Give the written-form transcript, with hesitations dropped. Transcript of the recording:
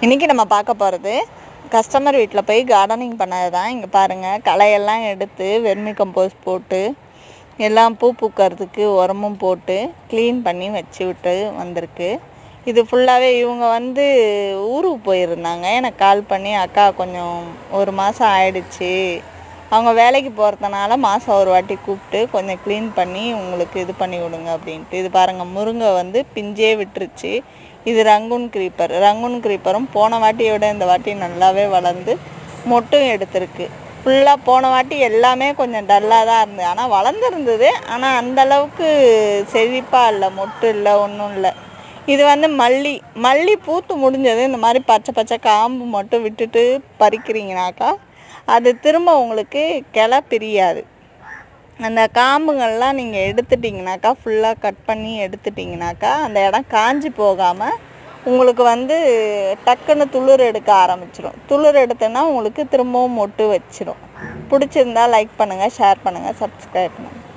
இன்றைக்கி நம்ம பார்க்க போகிறது கஸ்டமர் வீட்டில் போய் கார்டனிங் பண்ணது தான். இங்கே பாருங்கள், களையெல்லாம் எடுத்து வெர்மி கம்போஸ்ட் போட்டு எல்லாம் பூ பூக்கிறதுக்கு உரமும் போட்டு க்ளீன் பண்ணி வச்சு விட்டு வந்திருக்கு. இது ஃபுல்லாகவே இவங்க ஊருக்கு போயிருந்தாங்க. எனக்கு கால் பண்ணி, அக்கா கொஞ்சம் 1 மாதம் ஆயிடுச்சு, அவங்க வேலைக்கு போகிறதுனால மாதம் ஒரு வாட்டி கூப்பிட்டு கொஞ்சம் க்ளீன் பண்ணி உங்களுக்கு இது பண்ணி விடுங்க அப்படின்ட்டு. இது பாருங்கள், முருங்கை பிஞ்சே விட்டுருச்சு. இது ரங்கூன் க்ரீப்பரும் போன வாட்டியை விட இந்த வாட்டி நல்லாவே வளர்ந்து மொட்டும் எடுத்திருக்கு. ஃபுல்லாக போன வாட்டி எல்லாமே கொஞ்சம் டல்லாக தான் இருந்தது, ஆனால் வளர்ந்துருந்தது. ஆனால் அந்தளவுக்கு செழிப்பாக இல்லை, மொட்டு இல்லை, ஒன்றும் இல்லை. இது மல்லி பூத்து முடிஞ்சது. இந்த மாதிரி பச்சை பச்சை காம்பு மட்டும் விட்டுட்டு பறிக்கிறீங்கனாக்கா அது திரும்ப உங்களுக்கு கிளை பிரியாது. அந்த காம்புங்கள்லாம் நீங்கள் எடுத்துட்டிங்கனாக்கா, ஃபுல்லாக கட் பண்ணி எடுத்துட்டிங்கனாக்கா அந்த இடம் காஞ்சி போகாமல் உங்களுக்கு டக்குன்னு துளிர் எடுக்க ஆரம்பிச்சிடும். துளிர் எடுத்தோன்னா உங்களுக்கு திரும்பவும் மொட்டு வச்சிடும். பிடிச்சிருந்தா லைக் பண்ணுங்கள், ஷேர் பண்ணுங்கள், சப்ஸ்கிரைப் பண்ணுங்கள்.